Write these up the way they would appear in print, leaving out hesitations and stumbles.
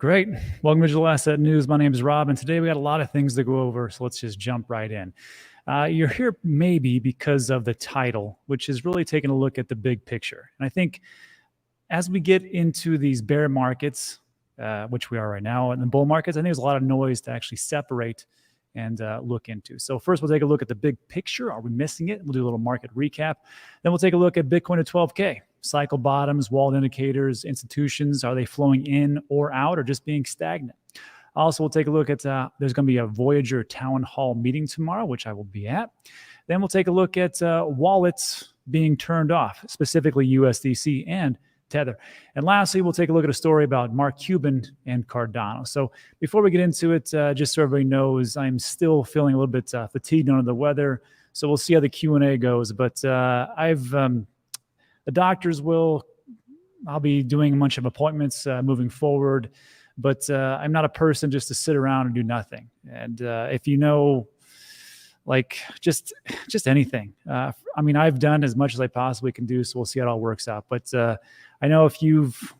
Great. Welcome to Digital Asset News. My name is Rob, and today we got a lot of things to go over, so let's just jump right in. You're here maybe because of the title, which is really taking a look at the big picture. And I think as we get into these bear markets, which we are right now, and the bull markets, I think there's a lot of noise to actually separate and look into. So first, we'll take a look at the big picture. Are we missing it? We'll do a little market recap. Then we'll take a look at Bitcoin at 12K. Cycle bottoms, wall indicators, institutions, are they flowing in or out or just being stagnant? Also, we'll take a look at, there's going to be a Voyager town hall meeting tomorrow, which I will be at. Then we'll take a look at wallets being turned off, specifically USDC and Tether. And lastly, we'll take a look at a story about Mark Cuban and Cardano. So before we get into it, just so everybody knows, I'm still feeling a little bit fatigued under the weather. So we'll see how the Q&A goes. But the doctors I'll be doing a bunch of appointments moving forward, but I'm not a person just to sit around and do nothing. And if you know, like just anything, I mean, I've done as much as I possibly can do, so we'll see how it all works out. But I know if you've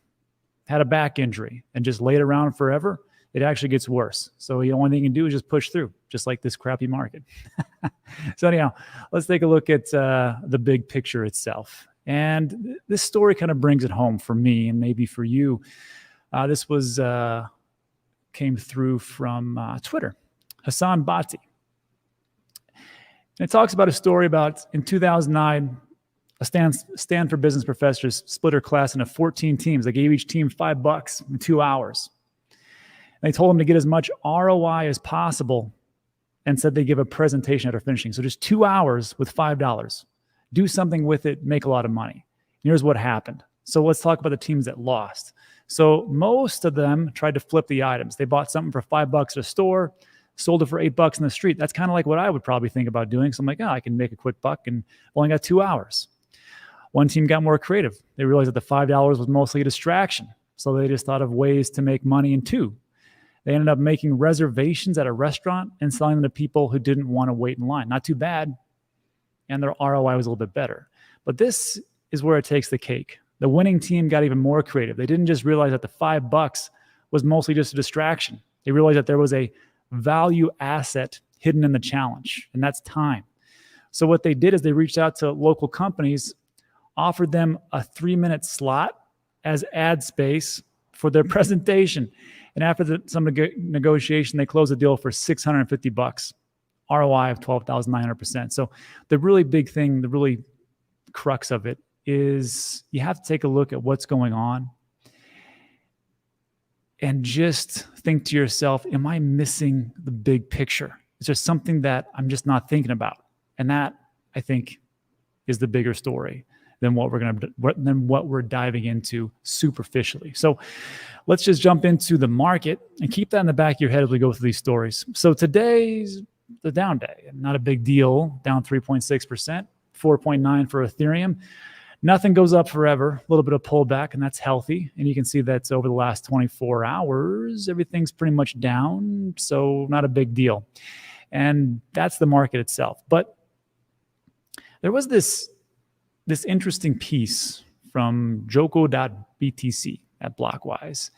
had a back injury and just laid around forever, it actually gets worse. So the only thing you can do is just push through, just like this crappy market. So anyhow, let's take a look at the big picture itself. And this story kind of brings it home for me and maybe for you. This came through from Twitter, Hassan Bhatti. And it talks about a story about in 2009, a Stanford business professors split her class into 14 teams. They gave each team $5 in 2 hours. And they told them to get as much ROI as possible and said they give a presentation after finishing. So just 2 hours with $5. Do something with it, make a lot of money. And here's what happened. So let's talk about the teams that lost. So most of them tried to flip the items. They bought something for $5 at a store, sold it for $8 in the street. That's kind of like what I would probably think about doing. So I'm like, I can make a quick buck and only got 2 hours. One team got more creative. They realized that the $5 was mostly a distraction. So they just thought of ways to make money in two. They ended up making reservations at a restaurant and selling them to people who didn't want to wait in line. Not too bad. And their ROI was a little bit better. But this is where it takes the cake. The winning team got even more creative. They didn't just realize that the $5 was mostly just a distraction. They realized that there was a value asset hidden in the challenge, and that's time. So what they did is they reached out to local companies, offered them a 3-minute slot as ad space for their presentation. And after some negotiation, they closed the deal for $650. ROI of 12,900%. So the really big thing, the really crux of it is you have to take a look at what's going on and just think to yourself, am I missing the big picture? Is there something that I'm just not thinking about? And that, I think, is the bigger story than what we're diving into superficially. So let's just jump into the market and keep that in the back of your head as we go through these stories. So today's the down day, not a big deal, down 3.6%, 4.9 for Ethereum. Nothing goes up forever, a little bit of pullback, and that's healthy. And you can see that over the last 24 hours, everything's pretty much down, so not a big deal. And that's the market itself. But there was this interesting piece from Joko.btc at Blockwise.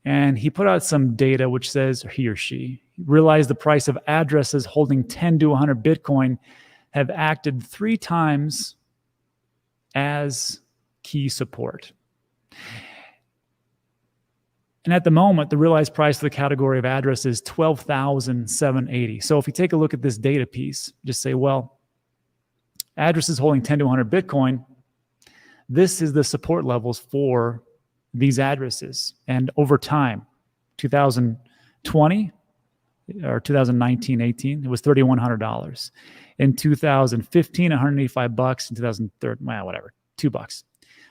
And he put out some data which says, or he or she, realized the price of addresses holding 10 to 100 Bitcoin have acted 3 times as key support. And at the moment, the realized price of the category of address is 12,780. So if you take a look at this data piece, just say, well, addresses holding 10 to 100 Bitcoin, this is the support levels for these addresses. And over time, 2020 or 2019-18, it was $3,100. In 2015, $185. In 2013, well, whatever, $2.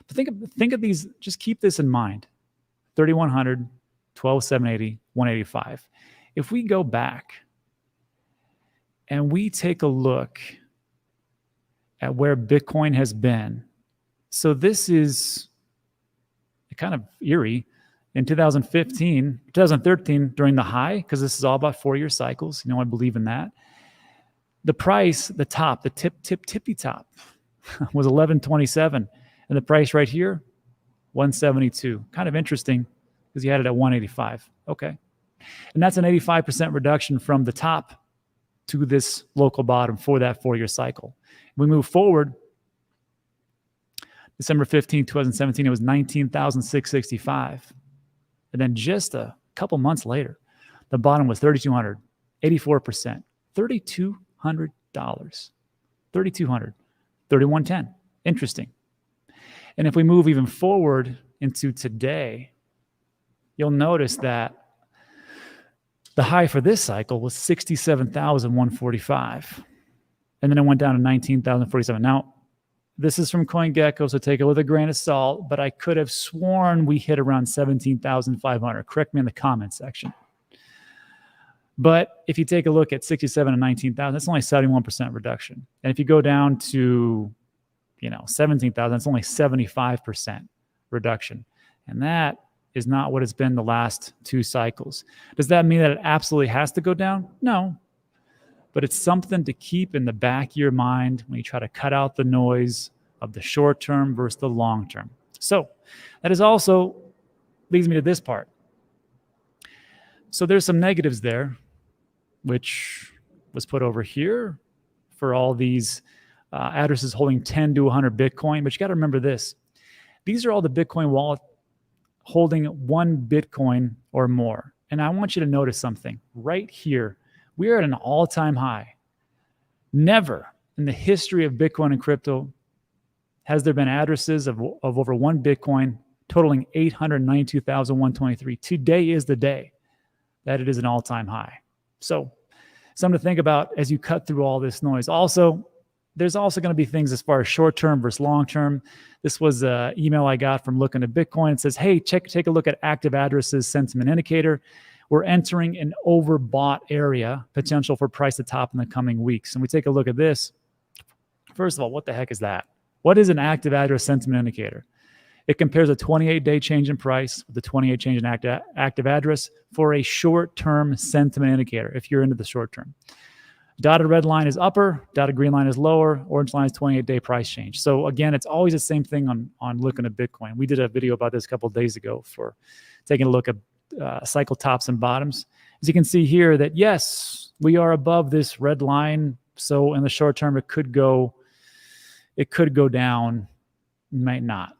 But think of these. Just keep this in mind: 3,100, 12,780, 185. If we go back and we take a look at where Bitcoin has been, so this is kind of eerie. In 2013, during the high, because this is all about 4-year cycles, I believe in that. The price, the tippy top, was 1127, and the price right here, 172. Kind of interesting because you had it at 185. Okay. And that's an 85% reduction from the top to this local bottom for that 4-year cycle. We move forward, December 15, 2017, it was 19,665. And then just a couple months later, the bottom was 3,200, 84%, $3,200, 3,200, 3,110. Interesting. And if we move even forward into today, you'll notice that the high for this cycle was 67,145. And then it went down to 19,047. Now, this is from CoinGecko, so take it with a grain of salt, but I could have sworn we hit around 17,500. Correct me in the comment section. But if you take a look at 67 and 19,000, that's only 71% reduction. And if you go down to, 17,000, that's only 75% reduction. And that is not what it's been the last 2 cycles. Does that mean that it absolutely has to go down? No. But it's something to keep in the back of your mind when you try to cut out the noise of the short term versus the long term. So that is also leads me to this part. So there's some negatives there, which was put over here for all these addresses holding 10 to 100 Bitcoin. But you got to remember this. These are all the Bitcoin wallet holding 1 Bitcoin or more. And I want you to notice something right here. We are at an all-time high. Never in the history of Bitcoin and crypto has there been addresses of over 1 Bitcoin totaling 892,123. Today is the day that it is an all-time high. So something to think about as you cut through all this noise. Also, there's also going to be things as far as short-term versus long-term. This was an email I got from looking at Bitcoin. It says, hey, take a look at active addresses sentiment indicator. We're entering an overbought area, potential for price to top in the coming weeks. And we take a look at this. First of all, what the heck is that? What is an active address sentiment indicator? It compares a 28-day change in price with the 28 change in active address for a short-term sentiment indicator, if you're into the short term. Dotted red line is upper, dotted green line is lower, orange line is 28-day price change. So again, it's always the same thing on looking at Bitcoin. We did a video about this a couple of days ago for taking a look at cycle tops and bottoms. As you can see here that yes, we are above this red line. So in the short term, it could go down, might not.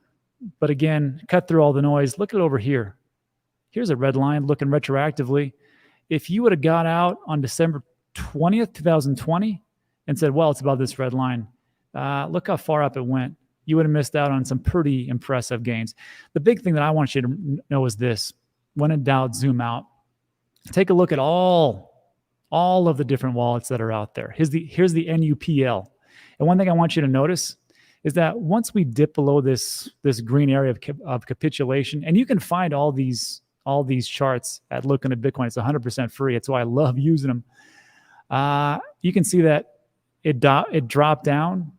But again, cut through all the noise. Look at it over here. Here's a red line looking retroactively. If you would have got out on December 20th, 2020 and said, well, it's above this red line. Look how far up it went. You would have missed out on some pretty impressive gains. The big thing that I want you to know is this. When in doubt, zoom out. Take a look at all of the different wallets that are out there. Here's the NUPL. And one thing I want you to notice is that once we dip below this green area of capitulation, and you can find all these charts at Looking at Bitcoin. It's 100% free. That's why I love using them. You can see that it dropped down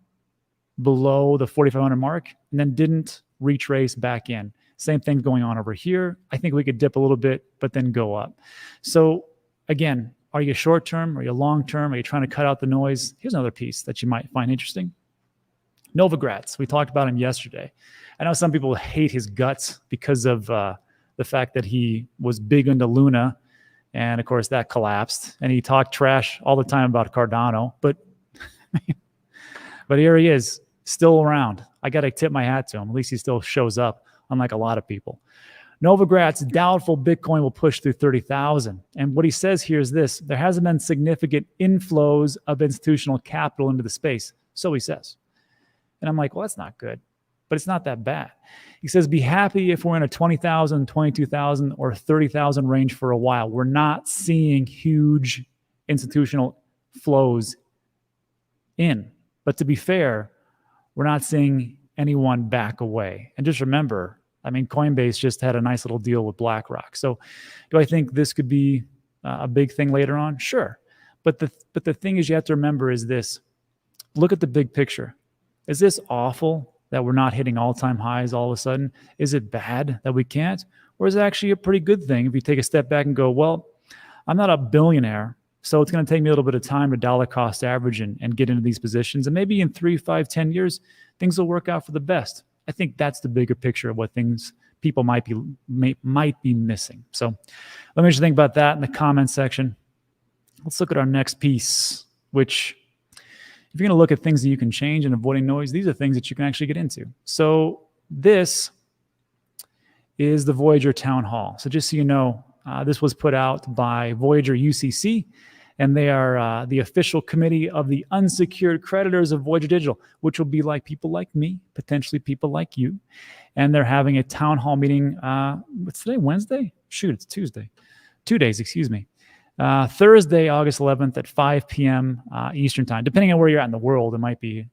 below the 4,500 mark and then didn't retrace back in. Same thing going on over here. I think we could dip a little bit, but then go up. So again, are you short term? Are you long term? Are you trying to cut out the noise? Here's another piece that you might find interesting. Novogratz. We talked about him yesterday. I know some people hate his guts because of the fact that he was big into Luna. And of course, that collapsed. And he talked trash all the time about Cardano. But here he is, still around. I got to tip my hat to him. At least he still shows up, unlike a lot of people. Novogratz, doubtful Bitcoin will push through 30,000. And what he says here is this. There hasn't been significant inflows of institutional capital into the space. So he says. And I'm like, well, that's not good. But it's not that bad. He says, be happy if we're in a 20,000, 22,000, or 30,000 range for a while. We're not seeing huge institutional flows in. But to be fair, we're not seeing anyone back away. And just remember, I mean, Coinbase just had a nice little deal with BlackRock. So do I think this could be a big thing later on? Sure. But the thing is you have to remember is this. Look at the big picture. Is this awful that we're not hitting all-time highs all of a sudden? Is it bad that we can't? Or is it actually a pretty good thing if you take a step back and go, well, I'm not a billionaire, so it's going to take me a little bit of time to dollar cost average and get into these positions. And maybe in 3, 5, 10 years, things will work out for the best. I think that's the bigger picture of what things people might be missing. So let me know what you think about that in the comment section. Let's look at our next piece, which if you're going to look at things that you can change and avoiding noise, these are things that you can actually get into. So this is the Voyager Town Hall. So just so you know, this was put out by Voyager UCC, and they are the official committee of the unsecured creditors of Voyager Digital, which will be like people like me, potentially people like you. And they're having a town hall meeting. What's today? Wednesday? Shoot, it's Tuesday. 2 days, excuse me. Thursday, August 11th at 5 p.m. Eastern time. Depending on where you're at in the world, it might be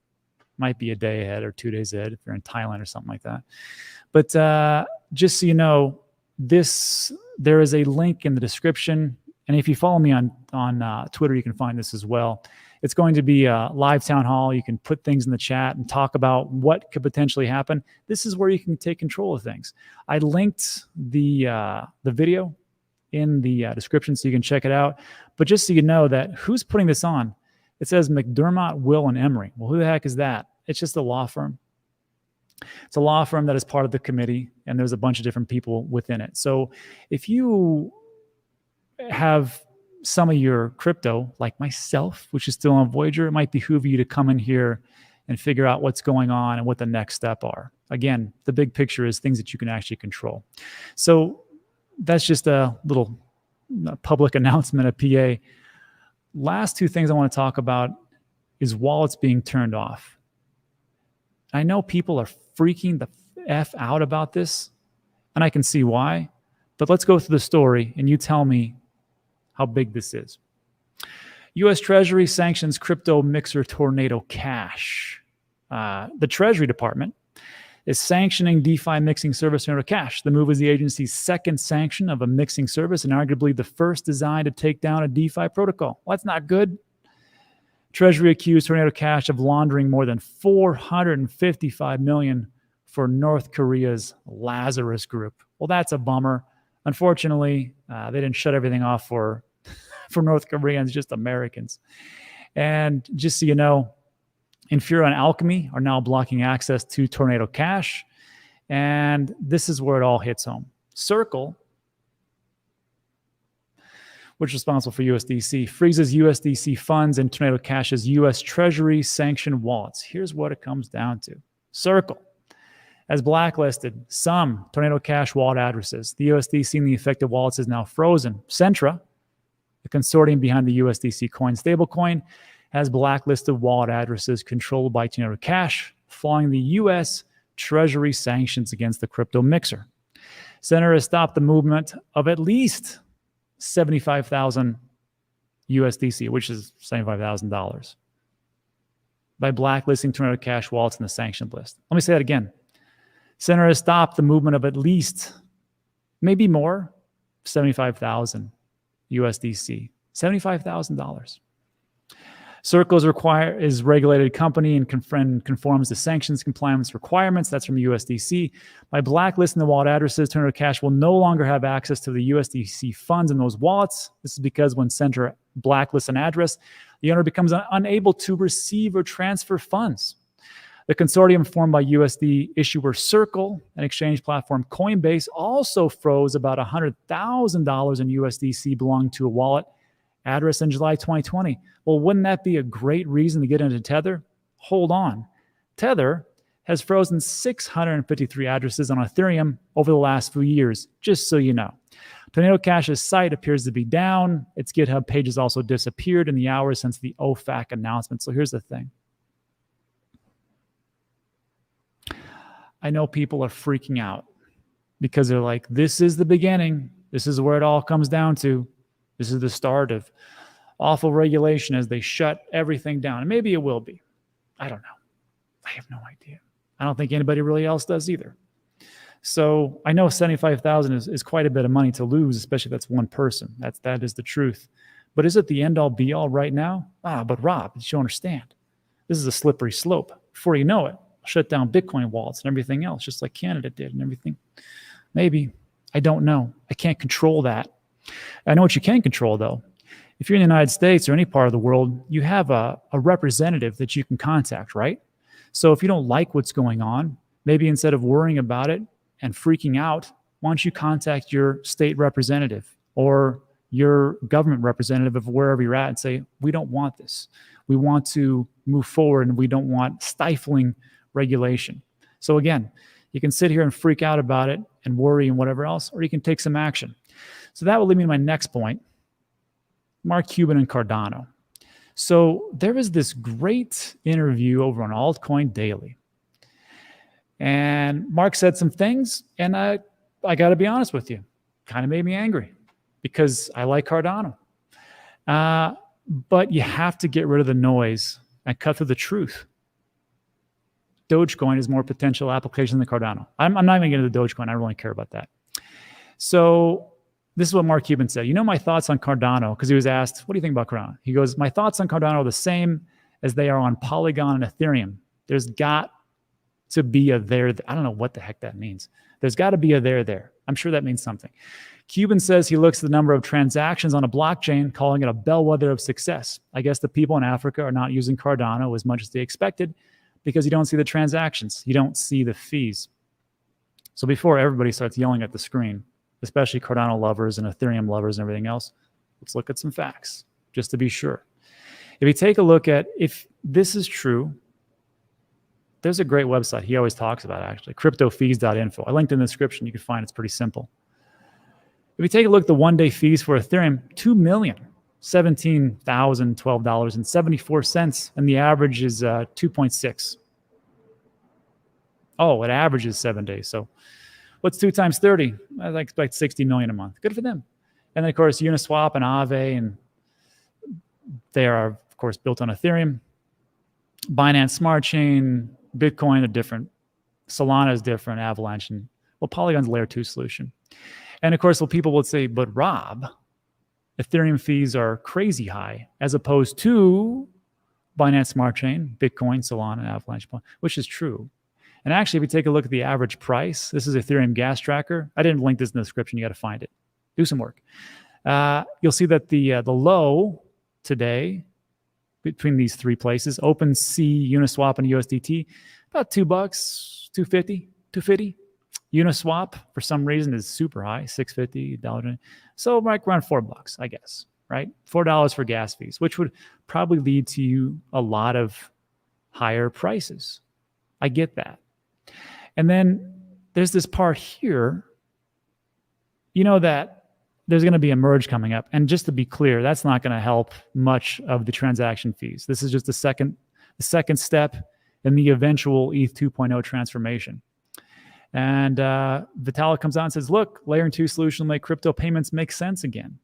a day ahead or 2 days ahead if you're in Thailand or something like that. But just so you know, there is a link in the description. And if you follow me on Twitter, you can find this as well. It's going to be a live town hall. You can put things in the chat and talk about what could potentially happen. This is where you can take control of things. I linked the video in the description so you can check it out. But just so you know that who's putting this on, it says McDermott, Will, and Emery. Well, who the heck is that? It's just a law firm. It's a law firm that is part of the committee, and there's a bunch of different people within it. So if you have some of your crypto, like myself, which is still on Voyager, it might behoove you to come in here and figure out what's going on and what the next step are. Again, the big picture is things that you can actually control. So that's just a little public announcement of PA. Last two things I want to talk about is wallets being turned off. I know people are freaking the F out about this, and I can see why, but let's go through the story and you tell me how big this is. U.S. Treasury sanctions crypto mixer Tornado Cash. The Treasury Department is sanctioning DeFi mixing service Tornado Cash. The move is the agency's second sanction of a mixing service and arguably the first designed to take down a DeFi protocol. Well, that's not good. Treasury accused Tornado Cash of laundering more than $455 million for North Korea's Lazarus Group. Well, that's a bummer. Unfortunately, they didn't shut everything off for North Koreans, just Americans. And just so you know, Infura and Alchemy are now blocking access to Tornado Cash. And this is where it all hits home. Circle, which is responsible for USDC, freezes USDC funds in Tornado Cash's U.S. Treasury sanctioned wallets. Here's what it comes down to. Circle has blacklisted some Tornado Cash wallet addresses. The USDC in the affected wallets is now frozen. Centra, the consortium behind the USDC coin stablecoin, has blacklisted wallet addresses controlled by Tornado Cash, following the U.S. Treasury sanctions against the crypto mixer. Centra has stopped the movement of at least 75,000 USDC, which is $75,000, by blacklisting Tornado Cash wallets in the sanctioned list. Let me say that again. Centra has stopped the movement of at least, maybe more, 75,000 USDC, $75,000. Circle is regulated company and conforms to sanctions compliance requirements. That's from USDC. By blacklisting the wallet addresses, Tornado Cash will no longer have access to the USDC funds in those wallets. This is because when Centra blacklists an address, the owner becomes unable to receive or transfer funds. The consortium formed by USD issuer Circle and exchange platform Coinbase also froze about $100,000 in USDC belonging to a wallet address in July 2020. Well, wouldn't that be a great reason to get into Tether? Hold on. Tether has frozen 653 addresses on Ethereum over the last few years, just so you know. Tornado Cash's site appears to be down. Its GitHub page has also disappeared in the hours since the OFAC announcement. So here's the thing. I know people are freaking out because they're like, this is the beginning. This is where it all comes down to. This is the start of awful regulation as they shut everything down. And maybe it will be. I don't know. I have no idea. I don't think anybody really else does either. So I know 75,000 is quite a bit of money to lose, especially if that's one person. That is the truth. But is it the end all be all right now? But Rob, you don't understand. This is a slippery slope. Before you know it, shut down Bitcoin wallets and everything else, just like Canada did and everything. Maybe. I don't know. I can't control that. I know what you can control, though. If you're in the United States or any part of the world, you have a representative that you can contact, right? So if you don't like what's going on, maybe instead of worrying about it and freaking out, why don't you contact your state representative or your government representative of wherever you're at and say, we don't want this. We want to move forward and we don't want stifling regulation. So again, you can sit here and freak out about it and worry and whatever else, or you can take some action. So that will lead me to my next point, Mark Cuban and Cardano. So there was this great interview over on Altcoin Daily. And Mark said some things, and I got to be honest with you, kind of made me angry because I like Cardano. But you have to get rid of the noise and cut through the truth. Dogecoin is more potential application than Cardano. I'm not even getting into Dogecoin. I don't really care about that. So this is what Mark Cuban said. You know my thoughts on Cardano, because he was asked, what do you think about Cardano? He goes, my thoughts on Cardano are the same as they are on Polygon and Ethereum. There's got to be a there. I don't know what the heck that means. There's got to be a there. I'm sure that means something. Cuban says he looks at the number of transactions on a blockchain, calling it a bellwether of success. I guess the people in Africa are not using Cardano as much as they expected because you don't see the transactions. You don't see the fees. So before everybody starts yelling at the screen, especially Cardano lovers and Ethereum lovers and everything else, let's look at some facts just to be sure. If you take a look at if this is true, there's a great website he always talks about, actually, cryptofees.info. I linked in the description. You can find it's pretty simple. If you take a look at the one-day fees for Ethereum, $2,017,012.74, and the average is 2.6. Oh, it averages 7 days. So what's 2 times 30? I expect 60 million a month. Good for them. And then, of course, Uniswap and Aave, and they are, of course, built on Ethereum. Binance Smart Chain, Bitcoin are different. Solana is different. Avalanche, and well, Polygon's layer 2 solution. And of course, well, people would say, but Rob, Ethereum fees are crazy high as opposed to Binance Smart Chain, Bitcoin, Solana, Avalanche, which is true. And actually, if you take a look at the average price, this is Ethereum gas tracker. I didn't link this in the description. You got to find it. Do some work. You'll see that the low today between these three places, OpenSea, Uniswap, and USDT, about $2, $2.50, $2.50. Uniswap, for some reason, is super high, $6.50, $1. So like around $4, I guess, right? $4 for gas fees, which would probably lead to you a lot of higher prices. I get that. And then there's this part here, you know, that there's going to be a merge coming up. And just to be clear, that's not going to help much of the transaction fees. This is just the second step in the eventual ETH 2.0 transformation. And Vitalik comes out and says, look, layer 2 solution will make crypto payments make sense again.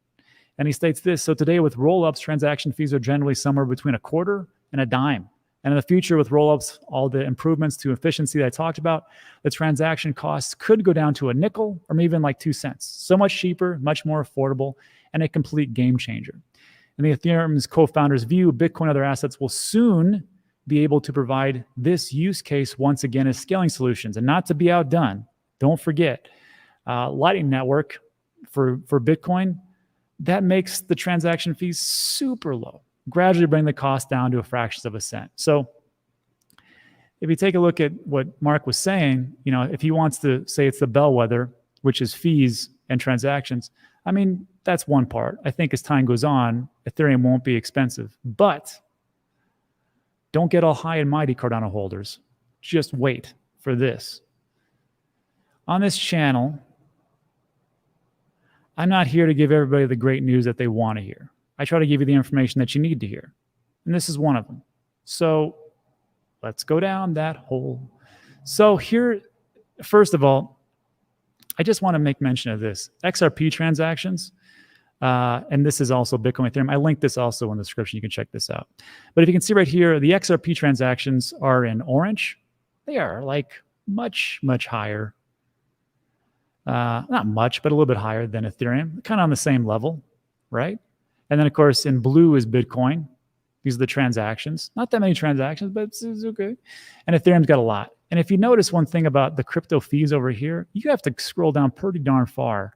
And he states this, so today with rollups, transaction fees are generally somewhere between a quarter and a dime. And in the future with rollups, all the improvements to efficiency that I talked about, the transaction costs could go down to a nickel or maybe even like 2 cents. So much cheaper, much more affordable, and a complete game changer. In the Ethereum's co-founder's view, Bitcoin and other assets will soon be able to provide this use case once again as scaling solutions. And not to be outdone, don't forget, Lightning Network for Bitcoin, that makes the transaction fees super low, gradually bring the cost down to a fraction of a cent. So if you take a look at what Mark was saying, you know, if he wants to say it's the bellwether, which is fees and transactions, I mean, that's one part. I think as time goes on, Ethereum won't be expensive, but don't get all high and mighty, Cardano holders. Just wait for this. On this channel, I'm not here to give everybody the great news that they want to hear. I try to give you the information that you need to hear. And this is one of them. So let's go down that hole. So here, first of all, I just want to make mention of this. XRP transactions, and this is also Bitcoin Ethereum. I linked this also in the description. You can check this out. But if you can see right here, the XRP transactions are in orange. They are like much, much higher. Not much, but a little bit higher than Ethereum. Kind of on the same level, right? And then, of course, in blue is Bitcoin. These are the transactions. Not that many transactions, but it's okay. And Ethereum's got a lot. And if you notice one thing about the crypto fees over here, you have to scroll down pretty darn far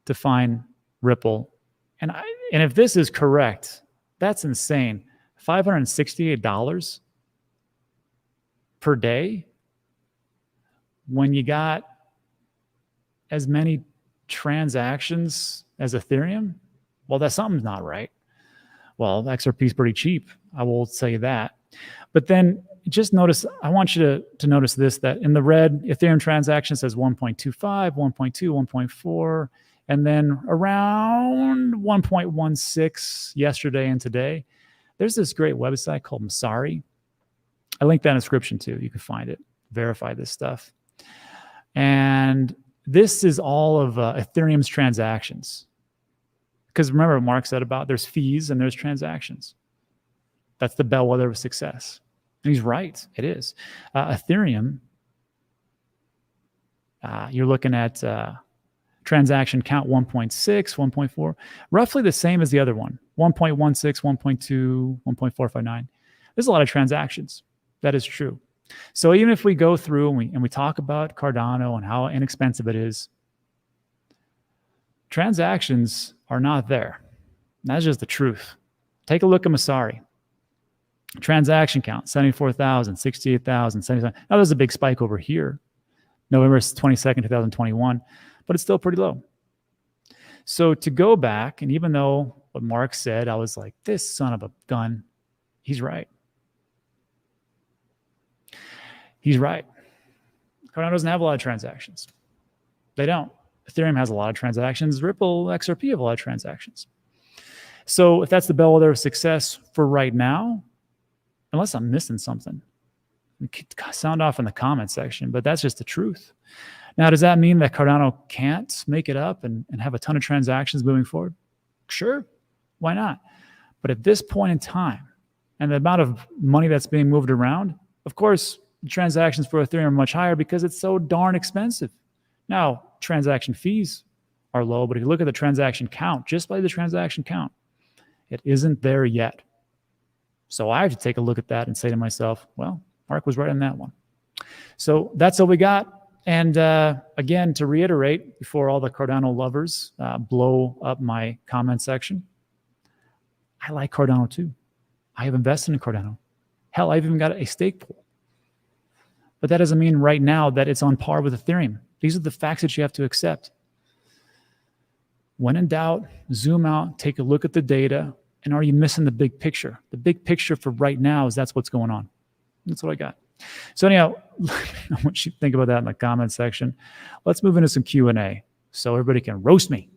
to find Ripple. And if this is correct, that's insane. $568 per day when you got as many transactions as Ethereum, well, that something's not right. Well, XRP is pretty cheap. I will say that. But then just notice, I want you to notice this, that in the red, Ethereum transaction says 1.25, 1.2, 1.4, and then around 1.16 yesterday and today. There's this great website called Messari. I linked that in the description too. You can find it, verify this stuff. And this is all of Ethereum's transactions. Because remember what Mark said about there's fees and there's transactions. That's the bellwether of success. And he's right, it is. Ethereum, you're looking at transaction count 1.6, 1.4, roughly the same as the other one, 1.16, 1.2, 1.459. There's a lot of transactions. That is true. So even if we go through and we talk about Cardano and how inexpensive it is, transactions are not there. That's just the truth. Take a look at Messari. Transaction count, 74,000, 68,000, 77,000. Now there's a big spike over here, November 22nd, 2021, but it's still pretty low. So to go back, and even though what Mark said, I was like, this son of a gun, he's right. He's right. Cardano doesn't have a lot of transactions. They don't. Ethereum has a lot of transactions. Ripple, XRP have a lot of transactions. So if that's the bellwether of success for right now, unless I'm missing something, sound off in the comment section, but that's just the truth. Now, does that mean that Cardano can't make it up and have a ton of transactions moving forward? Sure, why not? But at this point in time, and the amount of money that's being moved around, of course, transactions for Ethereum are much higher because it's so darn expensive. Now, transaction fees are low, but if you look at the transaction count, just by the transaction count, it isn't there yet. So I have to take a look at that and say to myself, well, Mark was right on that one. So that's all we got. And again, to reiterate, before all the Cardano lovers blow up my comment section, I like Cardano too. I have invested in Cardano. Hell, I've even got a stake pool. But that doesn't mean right now that it's on par with Ethereum. These are the facts that you have to accept. When in doubt, zoom out, take a look at the data, and are you missing the big picture? The big picture for right now is that's what's going on. That's what I got. So anyhow, I want you to think about that in the comment section. Let's move into some Q&A so everybody can roast me.